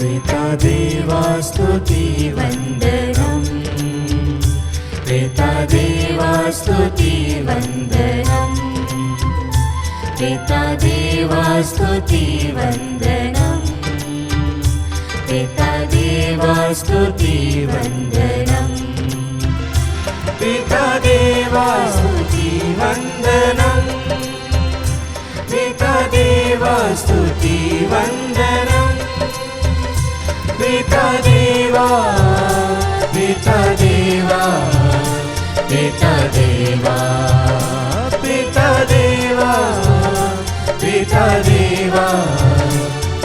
पिता देवा स्तुति वंदनम, पिता देवा स्तुति वंदनम, पिता देवा स्तुति वंदनम, पिता देवा स्तुति वंदनम, पिता देवा स्तुति वंदनम, पिता देवा स्तुति वंदनम, पिता देवा, पिता देवा, पिता देवा, पिता देवा, पिता देवा,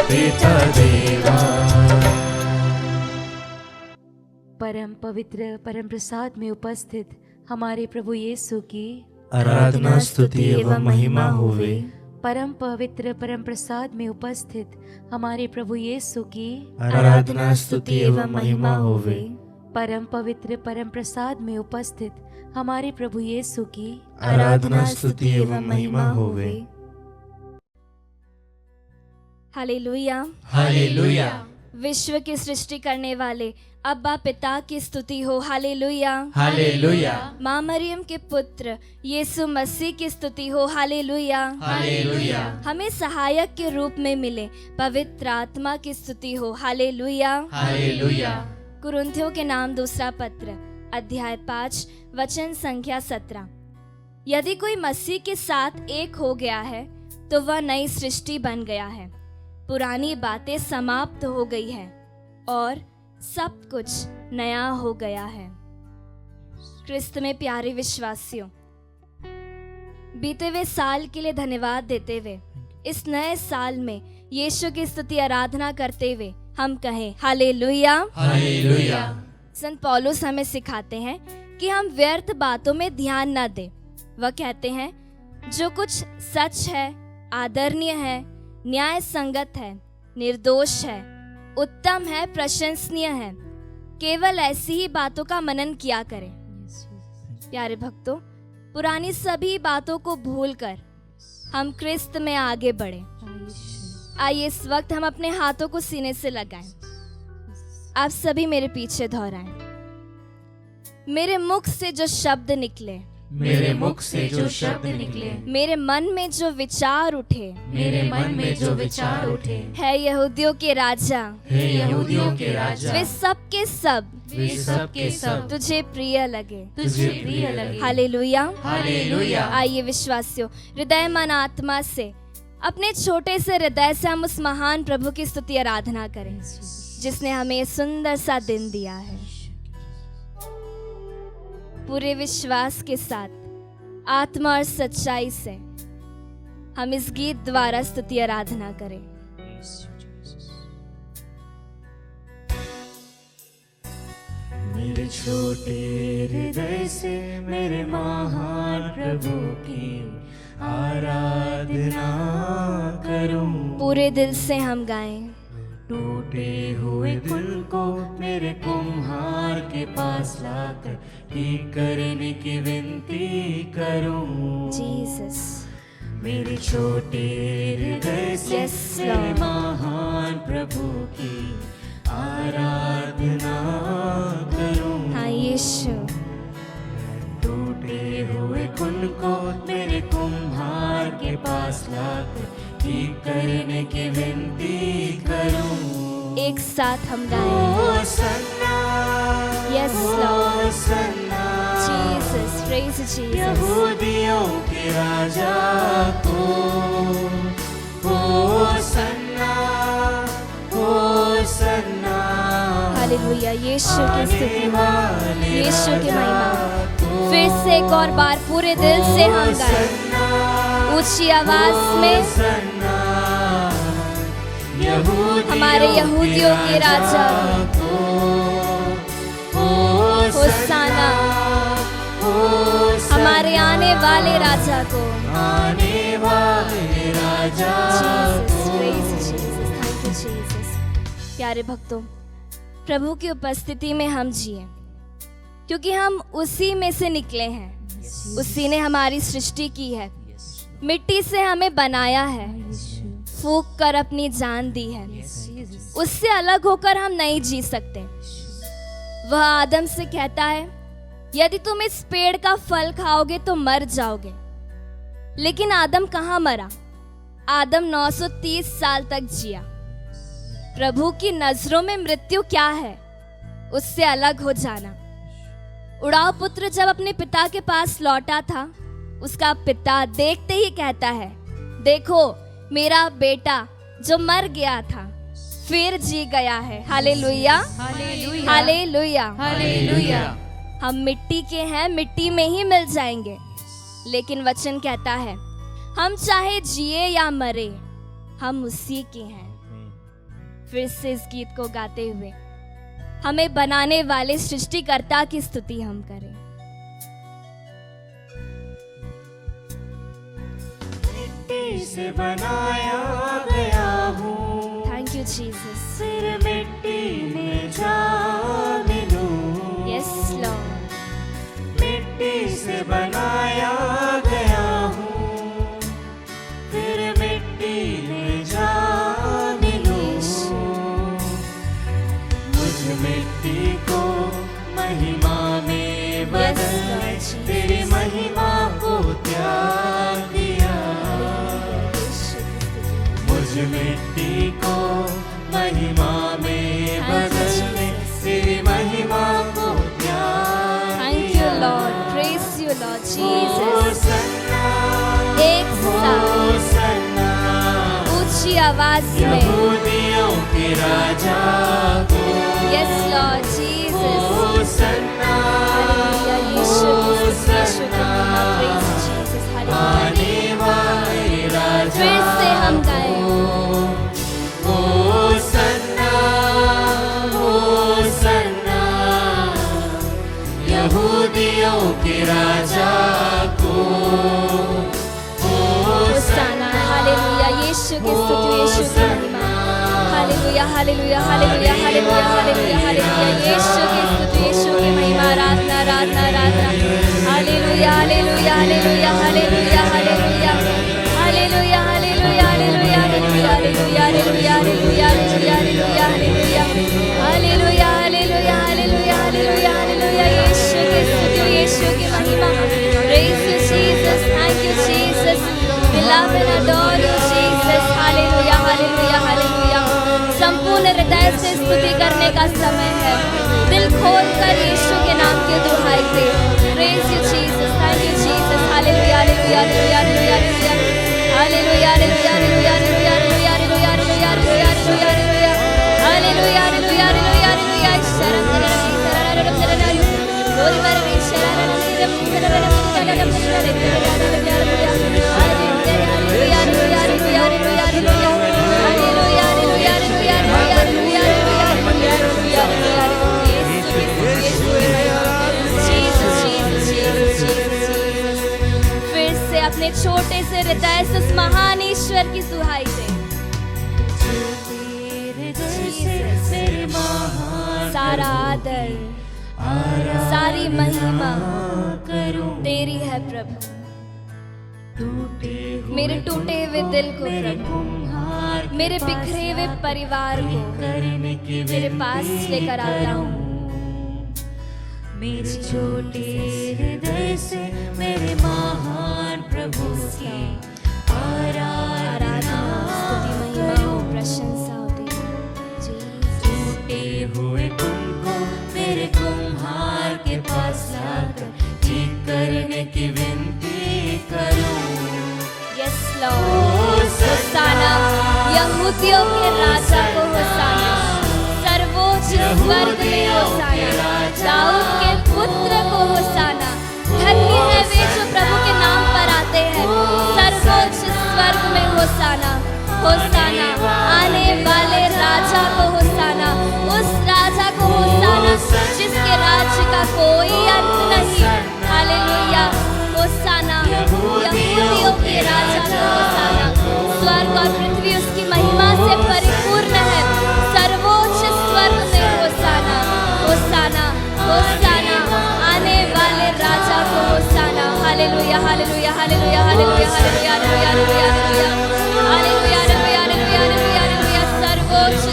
पिता देवा। परम पवित्र परम प्रसाद में उपस्थित हमारे प्रभु यीशु की आराधना स्तुति एवं महिमा होवे। परम पवित्र परम प्रसाद में उपस्थित हमारे प्रभु यीशु की आराधना स्तुति एवं महिमा होवे। परम पवित्र परम प्रसाद में उपस्थित हमारे प्रभु यीशु की आराधना स्तुति एवं महिमा होवे। Hallelujah, hallelujah. विश्व की सृष्टि करने वाले अब्बा पिता की स्तुति हो। हालेलुया, हालेलुया, माँ मरियम के पुत्र यीशु मसीह की स्तुति हो। हालेलुया, हालेलुया, हमें सहायक के रूप में मिले पवित्र आत्मा की स्तुति हो। Hallelujah, hallelujah. कुरिन्थियों के नाम दूसरा पत्र अध्याय 5 वचन संख्या 17। यदि कोई मसीह के साथ एक हो गया है तो वह नई सृष्टि बन गया है, पुरानी बातें समाप्त हो गई है और सब कुछ नया हो गया है। क्रिस्त में प्यारे विश्वासियों, बीते हुए साल के लिए धन्यवाद देते हुए इस नए साल में यीशु की स्तुति आराधना करते हुए हम कहें हालेलुया, हालेलुया। संत पौलुस हमें सिखाते हैं कि हम व्यर्थ बातों में ध्यान न दें। वह कहते हैं जो कुछ सच है, आदरणीय है, न्याय संगत है, निर्दोष है, उत्तम है, प्रशंसनीय है, केवल ऐसी ही बातों का मनन किया करें। प्यारे भक्तों, पुरानी सभी बातों को भूलकर हम क्रिस्त में आगे बढ़े। आइए इस वक्त हम अपने हाथों को सीने से लगाएं। आप सभी मेरे पीछे दोहराएं। मेरे मुख से जो शब्द निकले, मेरे मुख से जो शब्द निकले, मेरे मन में जो विचार उठे, मेरे मन में जो विचार उठे, है यहूदियों के राजा, हे यहूदियों के राजा, वे सब के सब, वे सब के सब तुझे प्रिय लगे, तुझे प्रिय लगे। Hallelujah, hallelujah. आइए विश्वासियों, हृदय मन आत्मा से अपने छोटे से हृदय से हम उस महान प्रभु की स्तुति आराधना करें जिसने हमें सुंदर सा दिन दिया है। पूरे विश्वास के साथ, आत्मा और सच्चाई से हम इस गीत द्वारा स्तुति आराधना करें। मेरे छोटे हृदय से मेरे महान प्रभु की आराधना करूं। पूरे दिल से हम गाएं। टूटे हुए दिल को मेरे कुम्हार के पास लाकर ठीक करने की विनती करूं। जीसस, मेरे छोटे हृदय से Yes, मेरे Lord. महान प्रभु की आराधना करूं। हाँ यीशु, टूटे हुए कुल को मेरे कुम्हार के पास लाकर ठीक करने की विनती करूं। एक साथ हम गाएं। Hosanna, Yes, Lord. Hosanna, Jesus, praise Jesus. यहूदियों के राजा को होसन्ना, होसन्ना। हालेलुया, यीशु की स्तुति हो, यीशु की महिमा। फिर से एक और बार पूरे दिल से हम गाएं, ऊंची आवाज में। हमारे यहूदियों के राजा होसाना, हमारे आने वाले राजा को। आने वाले राजा Jesus, praise Jesus, thank you Jesus। प्यारे भक्तों, प्रभु की उपस्थिति में हम जिए क्योंकि हम उसी में से निकले हैं। उसी ने हमारी सृष्टि की है, मिट्टी से हमें बनाया है, फूंक कर अपनी जान दी है। जीसस। उससे अलग होकर हम नहीं जी सकते। वह आदम से कहता है, यदि तुम इस पेड़ का फल खाओगे तो मर जाओगे। लेकिन आदम कहाँ मरा? आदम 930 साल तक जिया। प्रभु की नजरों में मृत्यु क्या है? उससे अलग हो जाना। उड़ाव पुत्र जब अपने पिता के पास लौटा था, उसका पिता देखते ही कहता है, देखो मेरा बेटा जो मर गया था फिर जी गया है। Hallelujah, hallelujah, hallelujah, hallelujah. हम मिट्टी के हैं, मिट्टी में ही मिल जाएंगे। लेकिन वचन कहता है, हम चाहे जिए या मरे, हम उसी के हैं। फिर से इस गीत को गाते हुए हमें बनाने वाले सृष्टिकर्ता की स्तुति हम करें। मिट्टी से बनाया गया हूँ, थैंक यू जीसस। फिर मिट्टी में जा मिलूं। Yes Lord. मिट्टी से बनाया गया हूँ, फिर मिट्टी में जा मिलूं। मुझ मिट्टी को महिमा में बदल, तेरी महिमा को त्याग दिया। मुझ मिट्टी को महिमा में बदल, तेरी महिमा को त्याग। Thank you Lord, praise you Lord Jesus. एक साथ होसन्ना, ऊंची आवाज में यहूदियों के राजा को। Yes Lord Jesus. Hosanna, hallelujah, यीशु की होसन्ना, प्रेज जीसस। हालेलुया। आने वाले राजा फिर से हम गाएं। होसन्ना, होसन्ना, यहूदियों के राजा को। होसाना, हालेलुया, यीशु की स्तुति, यीशु की महिमा। Hallelujah, hallelujah, hallelujah, hallelujah, hallelujah, hallelujah, यीशु की स्तुति, यीशु की महिमा। आराधना, आराधना, आराधना। Hallelujah, hallelujah, hallelujah, hallelujah, hallelujah, hallelujah, hallelujah, hallelujah, hallelujah, hallelujah, hallelujah, hallelujah, hallelujah, hallelujah, hallelujah, hallelujah, hallelujah, hallelujah, hallelujah, यीशु की स्तुति, यीशु की महिमा। Praise you Jesus, thank you Jesus, we love and adore you Jesus, hallelujah, hallelujah, hallelujah. संपूर्ण हृदय से स्तुति करने का समय है। दिल खोल कर यीशु के नाम की दुहाई दे। Praise you Jesus, thank you Jesus, hallelujah, hallelujah, hallelujah, hallelujah, hallelujah, hallelujah, hallelujah, hallelujah, hallelujah, hallelujah, hallelujah, hallelujah, hallelujah, hallelujah, hallelujah, hallelujah, शरण शरण शरण शरण गोरी बरनी शरण शरण शरण फिर से अपने छोटे से हृदय से उस महान ईश्वर की सुहाई दे। सारा आदर, सारी महिमा तेरी है प्रभु। मेरे टूटे हुए दिल को प्रभु, मेरे बिखरे हुए परिवार को मेरे पास लेकर आता हूँ। मेरे छोटे हृदय से मेरे महान प्रभु की आराधना, स्तुति, महिमा हो, प्रशंसा हो तेरी। टूटे हुए तुमको मेरे कुम्हार के पास लाकर ठीक करने की विनती करूं। यस लॉर्ड, होसाना, यहूदियों के राजा को होसाना, सर्वोच्च स्वर्ग में होसाना, दाऊद के पुत्र को होसाना। धन्य है वे जो प्रभु के नाम पर आते हैं। सर्वोच्च स्वर्ग में होसाना, होसाना, आने वाले राजा को होसाना, उस राजा को होसाना जिसके राज्य का कोई अंत नहीं। हालेलुया, होसाना, यहूदियों के राजा को होसाना। स्वर्ग और पृथ्वी उसकी महिमा से परिपूर्ण है। सर्वोच्च स्वर्ग में होसाना, होसाना, होसाना, आने वाले राजा को hosanna. Hallelujah, hallelujah, hallelujah, hallelujah, hallelujah, hallelujah, hallelujah, hallelujah, hallelujah, hallelujah, hallelujah, hallelujah, सर्वोच्च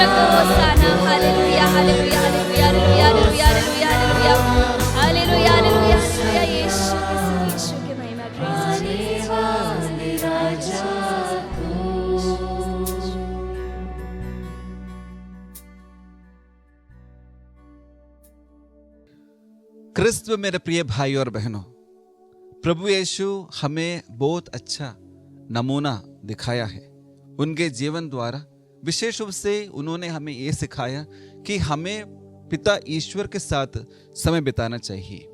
को hosanna. Hallelujah hallelujah hallelujah hallelujah hallelujah hallelujah hallelujah hallelujah hallelujah. यीशु की महिमा। क्रिस्त मेरे प्रिय भाई और बहनों, प्रभु यीशु हमें बहुत अच्छा नमूना दिखाया है। उनके जीवन द्वारा विशेष रूप से उन्होंने हमें ये सिखाया कि हमें पिता ईश्वर के साथ समय बिताना चाहिए।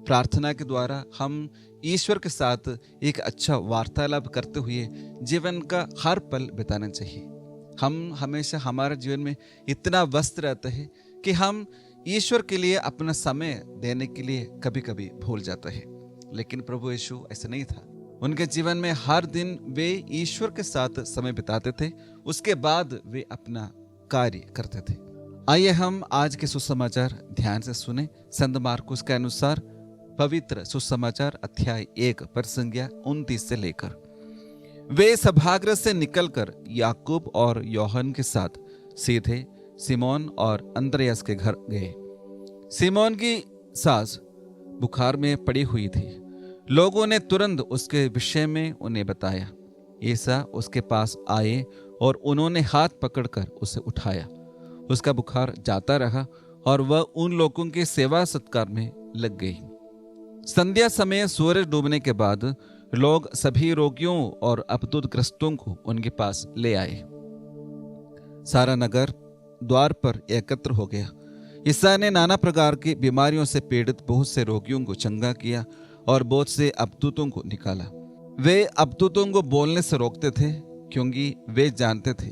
प्रार्थना के द्वारा हम ईश्वर के साथ एक अच्छा वार्तालाप करते हुए जीवन का हर पल बिताना चाहिए। हम हमेशा हमारे जीवन में इतना व्यस्त रहते हैं कि हम ईश्वर के लिए अपना समय देने के लिए कभी कभी भूल जाता है, लेकिन प्रभु यीशु ऐसा नहीं था। उनके जीवन में हर दिन वे ईश्वर के साथ समय बिताते थे, उसके बाद वे अपना कार्य करते थे। आइए हम आज के सुसमाचार ध्यान से सुने। संत मार्कुस के अनुसार पवित्र सुसमाचार अध्याय 1 पद संख्या 29 से लेकर। वे सभागृह से निकलकर याकूब और योहन के साथ सीधे सिमोन और अंद्रयास के घर गए। सिमोन की सास बुखार में पड़ी हुई थी। लोगों ने तुरंत उसके विषय में उन्हें बताया। ईसा उसके पास आए और उन्होंने हाथ पकड़कर उसे उठाया। उसका बुखार जाता रहा और वह उन लोगों के सेवा सत्कार में लग गई। संध्या समय सूरज डूबने के बाद लोग सभी रोगियों और अपदुतग्रस्तों को उनके पास ले आए। सारा नगर द्वार पर एकत्र हो गया। ईसा ने नाना प्रकार की बीमारियों से पीड़ित बहुत से रोगियों को चंगा किया और बहुत से अपदूतों को निकाला। वे अपदूतों को बोलने से रोकते थे, क्योंकि वे जानते थे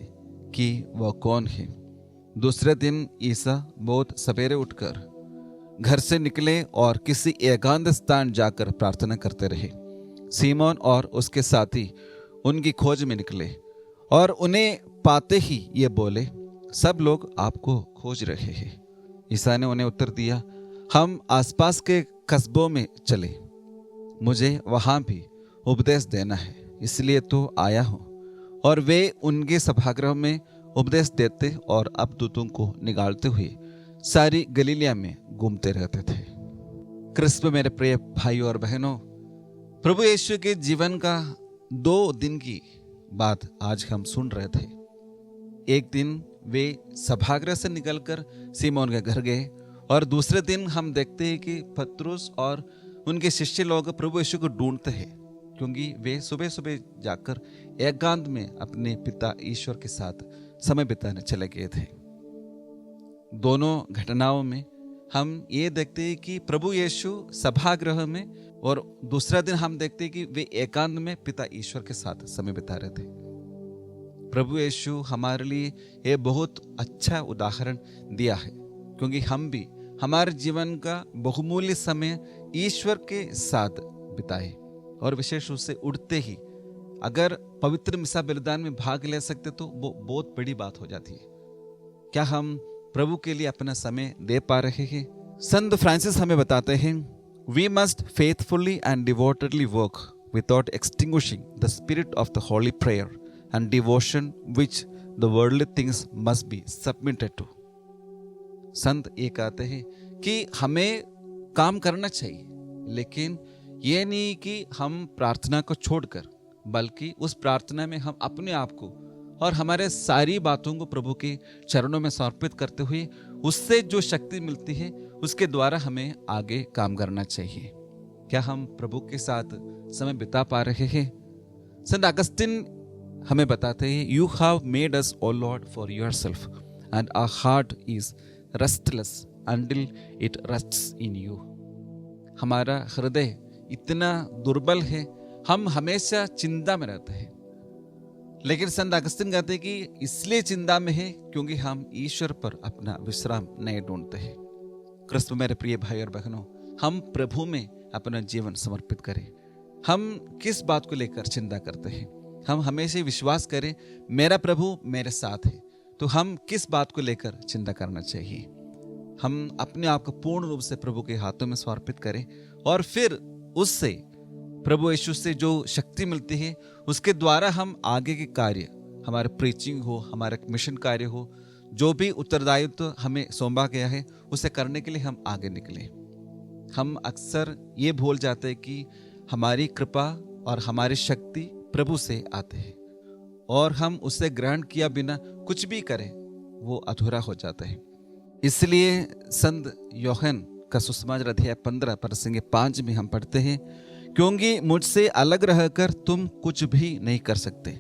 कि वह कौन है। दूसरे दिन ईसा बहुत सवेरे उठकर घर से निकले और किसी एकांत स्थान जाकर प्रार्थना करते रहे। सीमोन और उसके साथी उनकी खोज में निकले और उन्हें पाते ही ये बोले, सब लोग आपको खोज रहे हैं। ईसा ने उन्हें उत्तर दिया, हम आसपास के कस्बों में चले, मुझे वहां भी उपदेश देना है, इसलिए तो आया हूं। और वे उनके सभागृह में उपदेश देते और अपदूतों को निकालते हुए सारी गलीलिया में घूमते रहते थे। क्रिस्त मेरे प्रिय भाइयों और बहनों, प्रभु यीशु के जीवन का 2 दिन की बात आज हम सुन रहे थे। एक दिन वे सभागृह से निकलकर सिमोन के घर गए और दूसरे दिन हम देखते हैं कि पतरस और उनके शिष्य लोग प्रभु यीशु को ढूंढते हैं, क्योंकि वे सुबह सुबह जाकर एकांत में अपने पिता ईश्वर के साथ समय बिताने चले गए थे। दोनों घटनाओं में हम ये देखते हैं कि प्रभु यीशु सभागृह में और दूसरा दिन हम देखते हैं कि वे एकांत में पिता ईश्वर के साथ समय बिता रहे थे। प्रभु यीशु हमारे लिए ये बहुत अच्छा उदाहरण दिया है, क्योंकि हम भी हमारे जीवन का बहुमूल्य समय ईश्वर के साथ बिताए और विशेष रूप से उठते ही अगर पवित्र मिसा बलिदान में भाग ले सकते तो वो बहुत बड़ी बात हो जाती है। क्या हम प्रभु के लिए अपना समय दे पा रहे हैं? संत फ्रांसिस हमें बताते हैं, we must faithfully and devotedly work without extinguishing the spirit of the holy prayer and devotion which the worldly things must be submitted to। संत ये कहते हैं कि हमें काम करना चाहिए, लेकिन ये नहीं कि हम प्रार्थना को छोड़कर, बल्कि उस प्रार्थना में हम अपने आप को और हमारे सारी बातों को प्रभु के चरणों में समर्पित करते हुए उससे जो शक्ति मिलती है उसके द्वारा हमें आगे काम करना चाहिए। क्या हम प्रभु के साथ समय बिता पा रहे हैं? संत अगस्तिन हमें बताते हैं, you have made us O Lord for yourself and our heart is restless until it rests in you. हमारा हृदय इतना दुर्बल है, हम हमेशा चिंता में रहते हैं, लेकिन संत अगस्तिन कहते हैं कि इसलिए चिंता में है क्योंकि हम ईश्वर पर अपना विश्राम नहीं ढूंढते हैं। क्रिस्त मेरे प्रिय भाई और बहनों, हम प्रभु में अपना जीवन समर्पित करें। हम किस बात को लेकर चिंता करते हैं? हम हमेशा विश्वास करें मेरा प्रभु मेरे साथ है, तो हम किस बात को लेकर चिंता करना चाहिए? हम अपने आप को पूर्ण रूप से प्रभु के हाथों में समर्पित करें और फिर उससे प्रभु यीशु से जो शक्ति मिलती है उसके द्वारा हम आगे के कार्य, हमारे प्रीचिंग हो, हमारा मिशन कार्य हो, जो भी उत्तरदायित्व हमें सौंपा गया है उसे करने के लिए हम आगे निकले। हम अक्सर ये भूल जाते हैं कि हमारी कृपा और हमारी शक्ति प्रभु से आते हैं और हम उसे ग्रहण किया बिना कुछ भी करें वो अधूरा हो जाता है। इसलिए संत यूहन्ना का सुसमाचार अध्याय 15 प्रसंग 5 में हम पढ़ते हैं, क्योंकि मुझसे अलग रहकर तुम कुछ भी नहीं कर सकते।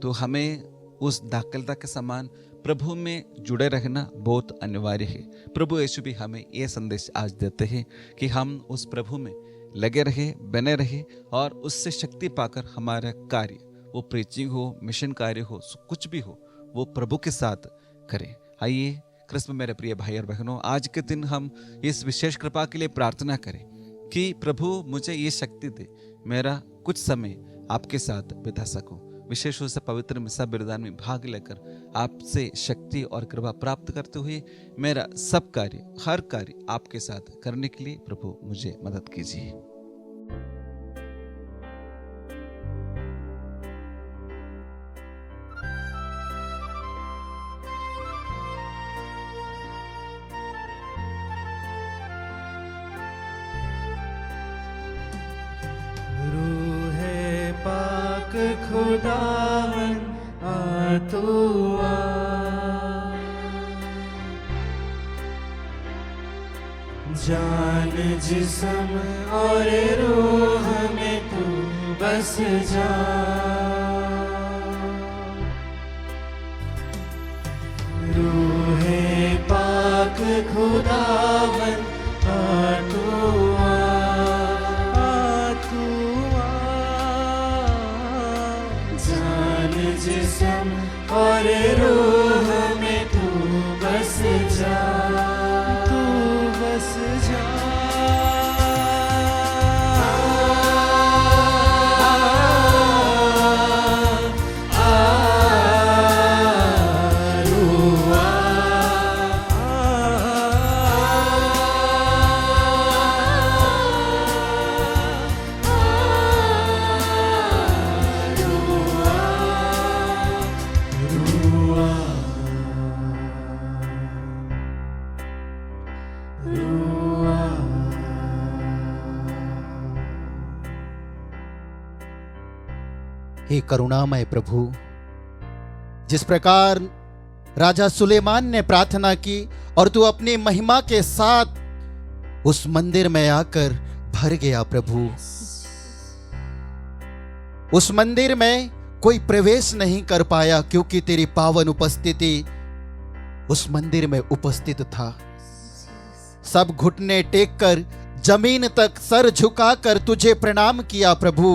तो हमें उस दाखलता के समान प्रभु में जुड़े रहना बहुत अनिवार्य है। प्रभु यीशु भी हमें यह संदेश आज देते हैं कि हम उस प्रभु में लगे रहे, बने रहे और उससे शक्ति पाकर हमारा कार्य, वो प्रीचिंग हो, मिशन कार्य हो, कुछ भी हो, वो प्रभु के साथ करें। आइए कृष्ण मेरे प्रिय भाई और बहनों, आज के दिन हम इस विशेष कृपा के लिए प्रार्थना करें कि प्रभु मुझे ये शक्ति दे, मेरा कुछ समय आपके साथ बिता सकूं। विशेष रूप से पवित्र मिसा बलिदान में भाग लेकर आपसे शक्ति और कृपा प्राप्त करते हुए मेरा सब कार्य, हर कार्य आपके साथ करने के लिए प्रभु मुझे मदद कीजिए। खुदावन आ तू आ, जान जिस्म और रूह में तू बस जा। रूहे पाक खुदावन आ तू आ, जिस्म और रूह में तू बस जा, तू बस जा। हे करुणामय प्रभु, जिस प्रकार राजा सुलेमान ने प्रार्थना की और तू अपनी महिमा के साथ उस मंदिर में आकर भर गया प्रभु, उस मंदिर में कोई प्रवेश नहीं कर पाया क्योंकि तेरी पावन उपस्थिति उस मंदिर में उपस्थित था। सब घुटने टेक कर जमीन तक सर झुकाकर तुझे प्रणाम किया प्रभु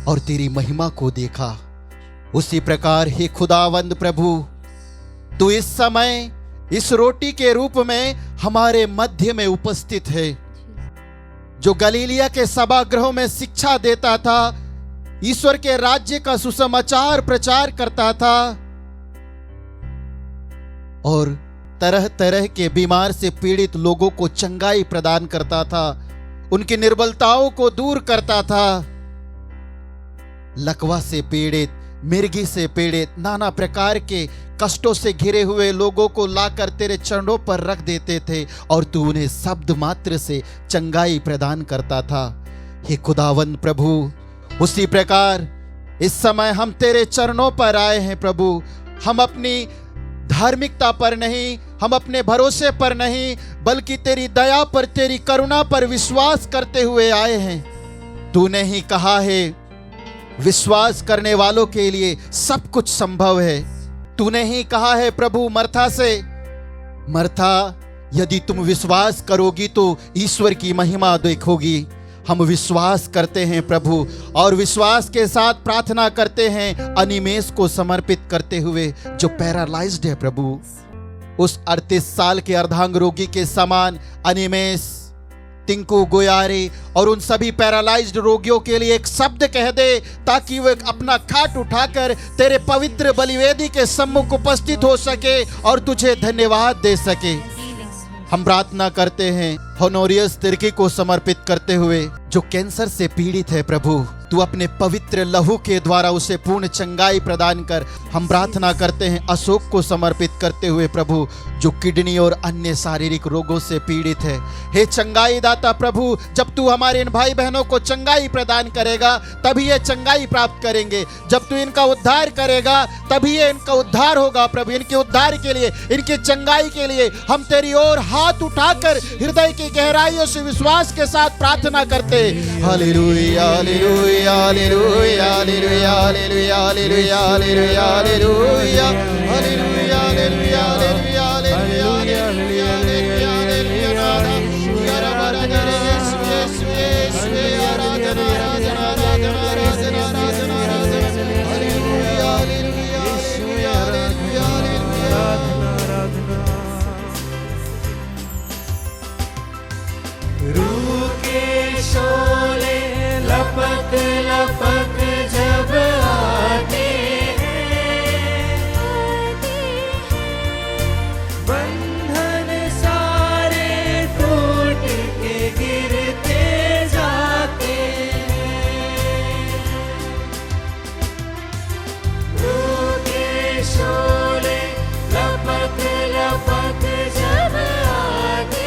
और तेरी महिमा को देखा। उसी प्रकार हे खुदावंद प्रभु, तू इस समय इस रोटी के रूप में हमारे मध्य में उपस्थित है। जो गलीलिया के सभागृहों में शिक्षा देता था, ईश्वर के राज्य का सुसमाचार प्रचार करता था और तरह तरह के बीमार से पीड़ित लोगों को चंगाई प्रदान करता था, उनकी निर्बलताओं को दूर करता था। लकवा से पीड़ित, मिर्गी से पीड़ित, नाना प्रकार के कष्टों से घिरे हुए लोगों को लाकर तेरे चरणों पर रख देते थे और तू उन्हें शब्द मात्र से चंगाई प्रदान करता था। हे खुदावंद प्रभु, उसी प्रकार इस समय हम तेरे चरणों पर आए हैं प्रभु। हम अपनी धार्मिकता पर नहीं, हम अपने भरोसे पर नहीं, बल्कि तेरी दया पर, तेरी करुणा पर विश्वास करते हुए आए हैं। तूने ही कहा है विश्वास करने वालों के लिए सब कुछ संभव है। तूने ही कहा है प्रभु मर्था से, मर्था यदि तुम विश्वास करोगी तो ईश्वर की महिमा देखोगी। हम विश्वास करते हैं प्रभु और विश्वास के साथ प्रार्थना करते हैं अनिमेष को समर्पित करते हुए जो पैरालाइज्ड है प्रभु। उस 38 साल के अर्धांग रोगी के समान अनिमेष, टिंकू, गोयारी और उन सभी पैरालाइज्ड रोगियों के लिए एक शब्द कह दे ताकि वे अपना खाट उठाकर तेरे पवित्र बलिवेदी के सम्मुख उपस्थित हो सके और तुझे धन्यवाद दे सके। हम प्रार्थना करते हैं होनोरियस तिर्की को समर्पित करते हुए जो कैंसर से पीड़ित है प्रभु। तू अपने पवित्र लहू के द्वारा उसे पूर्ण चंगाई प्रदान कर। हम प्रार्थना करते हैं अशोक को समर्पित करते हुए प्रभु, जो किडनी और अन्य शारीरिक रोगों से पीड़ित है। हे चंगाई दाता प्रभु, जब तू हमारे इन भाई बहनों को चंगाई प्रदान करेगा तभी ये चंगाई प्राप्त करेंगे। जब तू इनका उद्धार करेगा तभी ये इनका उद्धार होगा प्रभु। इनके उद्धार के लिए, इनकी चंगाई के लिए हम तेरी ओर हाथ उठाकर हृदय की गहराइयों से विश्वास के साथ प्रार्थना करते। Hallelujah hallelujah hallelujah hallelujah hallelujah hallelujah hallelujah hallelujah hallelujah hallelujah hallelujah hallelujah hallelujah रूह के शोले लपक लपक जब आते हैं, बंधन सारे टूट के गिरते जाते हैं। रूह के शोले लपक लपक जब आते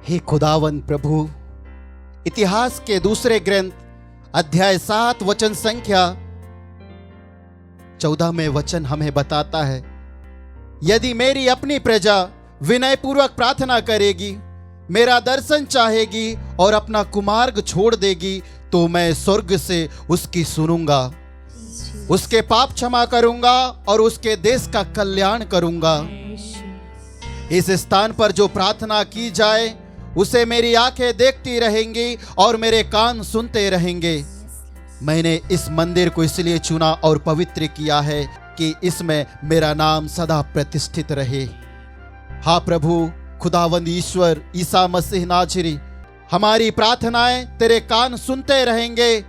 हे खुदावन प्रभु, इतिहास के दूसरे ग्रंथ अध्याय 7 वचन संख्या 14 में वचन हमें बताता है, यदि मेरी अपनी प्रजा विनय पूर्वक प्रार्थना करेगी, मेरा दर्शन चाहेगी और अपना कुमार्ग छोड़ देगी, तो मैं स्वर्ग से उसकी सुनूंगा, उसके पाप क्षमा करूंगा और उसके देश का कल्याण करूंगा। इस स्थान पर जो प्रार्थना की जाए उसे मेरी आंखें देखती रहेंगी और मेरे कान सुनते रहेंगे। मैंने इस मंदिर को इसलिए चुना और पवित्र किया है कि इसमें मेरा नाम सदा प्रतिष्ठित रहे। हाँ प्रभु खुदावंद ईश्वर ईसा मसीह नाज़री, हमारी प्रार्थनाएं तेरे कान सुनते रहेंगे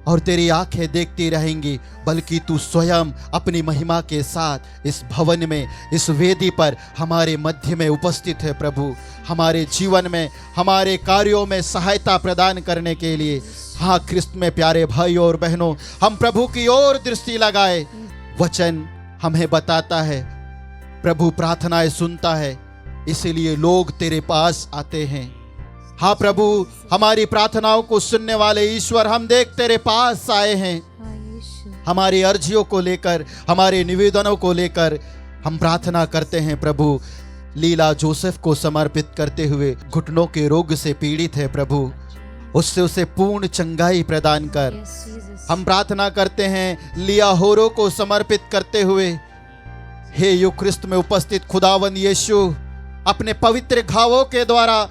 और तेरी आंखें देखती रहेंगी, बल्कि तू स्वयं अपनी महिमा के साथ इस भवन में, इस वेदी पर हमारे मध्य में उपस्थित है प्रभु। हमारे जीवन में, हमारे कार्यों में सहायता प्रदान करने के लिए। हाँ ख्रिस्त में प्यारे भाइयों और बहनों, हम प्रभु की ओर दृष्टि लगाए। वचन हमें बताता है प्रभु प्रार्थनाएं सुनता है, इसीलिए लोग तेरे पास आते हैं। हाँ प्रभु, हमारी प्रार्थनाओं को सुनने वाले ईश्वर, हम देख तेरे पास आए हैं। हमारी अर्जियों को लेकर, हमारे निवेदनों को लेकर हम प्रार्थना करते हैं प्रभु। लीला जोसेफ को समर्पित करते हुए, घुटनों के रोग से पीड़ित है प्रभु, उससे उसे पूर्ण चंगाई प्रदान कर। हम प्रार्थना करते हैं लिया होरो को समर्पित करते हुए, हे यूक्रिस्त में उपस्थित खुदावन यीशु, अपने पवित्र घावों के द्वारा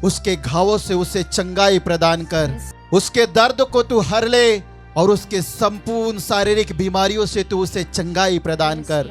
उसके घावों से उसे चंगाई प्रदान कर, उसके दर्द को तू हर ले और उसके संपूर्ण शारीरिक बीमारियों से तू उसे चंगाई प्रदान कर।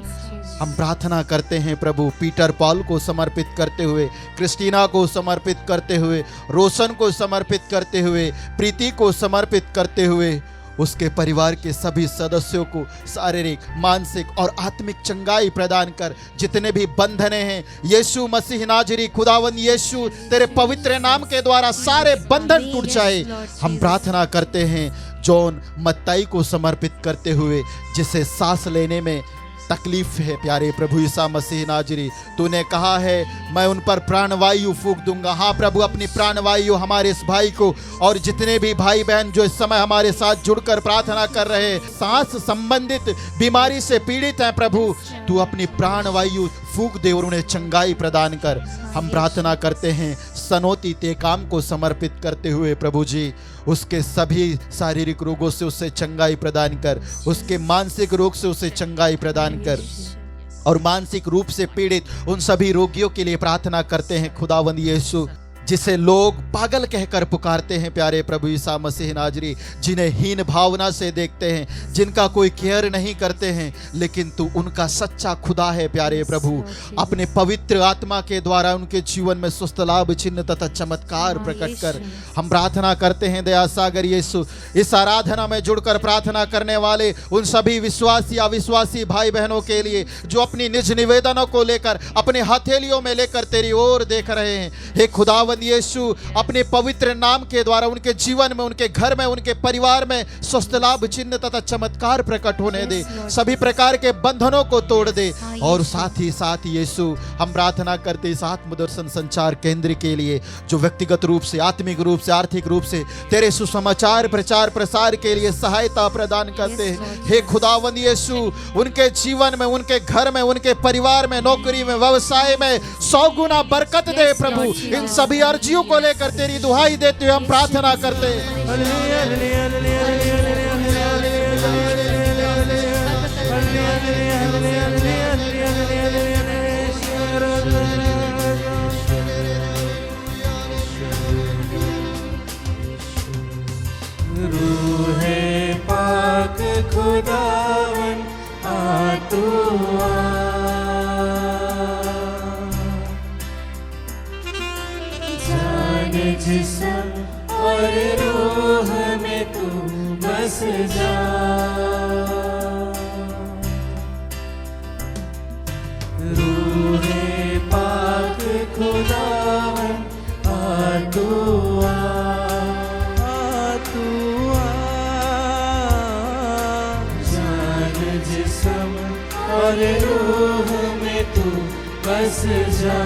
हम प्रार्थना करते हैं प्रभु पीटर पॉल को समर्पित करते हुए, क्रिस्टीना को समर्पित करते हुए, रोशन को समर्पित करते हुए, प्रीति को समर्पित करते हुए, उसके परिवार के सभी सदस्यों को शारीरिक, मानसिक और आत्मिक चंगाई प्रदान कर। जितने भी बंधने हैं यीशु मसीह नाज़री खुदावन यीशु, तेरे पवित्र नाम के द्वारा सारे बंधन टूट जाए। हम प्रार्थना करते हैं जॉन मत्ताई को समर्पित करते हुए, जिसे सांस लेने में तकलीफ है प्यारे प्रभु ईसा मसीह नाज़री, तूने कहा है मैं उन पर प्राणवायु फूंक दूंगा। हाँ प्रभु, अपनी प्राणवायु हमारे इस भाई को और जितने भी भाई बहन जो इस समय हमारे साथ जुड़कर प्रार्थना कर रहे, सांस संबंधित बीमारी से पीड़ित हैं प्रभु, तू अपनी प्राणवायु फूंक दे और उन्हें चंगाई प्रदान कर। हम प्रार्थना करते हैं सनोती ते काम को समर्पित करते हुए प्रभु जी उसके सभी शारीरिक रोगों से उसे चंगाई प्रदान कर, उसके मानसिक रोग से उसे चंगाई प्रदान कर, और मानसिक रूप से पीड़ित उन सभी रोगियों के लिए प्रार्थना करते हैं खुदावंद यीशु, जिसे लोग पागल कहकर पुकारते हैं प्यारे प्रभु ईसा मसीह नाजरी, जिन्हें हीन भावना से देखते हैं, जिनका कोई केयर नहीं करते हैं, लेकिन तू उनका सच्चा खुदा है प्यारे प्रभु। अपने पवित्र आत्मा के द्वारा उनके जीवन में सुस्त लाभ चिन्ह तथा चमत्कार प्रकट कर। हम प्रार्थना करते हैं दया सागर यीशु, इस आराधना में जुड़कर प्रार्थना करने वाले उन सभी विश्वासी अविश्वासी भाई बहनों के लिए जो अपनी निज निवेदनों को लेकर अपने हथेलियों में लेकर तेरी ओर देख रहे हैं, हे खुदावंद यीशु अपने पवित्र नाम के द्वारा उनके जीवन में, उनके घर में, उनके परिवार में स्वस्थ लाभ चिन्ह तथा चमत्कार प्रकट होने दे, सभी प्रकार के बंधनों को तोड़ दे। और साथ ही साथ यीशु हम प्रार्थना करते इस आत्मदर्शन संचार केंद्र के लिए जो व्यक्तिगत रूप से, आत्मिक रूप से, आर्थिक रूप से तेरे सुसमाचार प्रचार प्रसार के लिए सहायता प्रदान करते हैं। हे खुदावंद यीशु उनके जीवन में, उनके घर में, उनके परिवार में, नौकरी में, व्यवसाय में 100 गुना बरकत दे प्रभु। इन सभी अर्जियों को लेकर तेरी दुहाई देते हुए हम प्रार्थना करते रूहे पाक खुदावन आ तू जिस्म और रूह में तू बस जा, रूहे पाक खुदावन आ तू जान जिस्म और रूह में तू बस जा।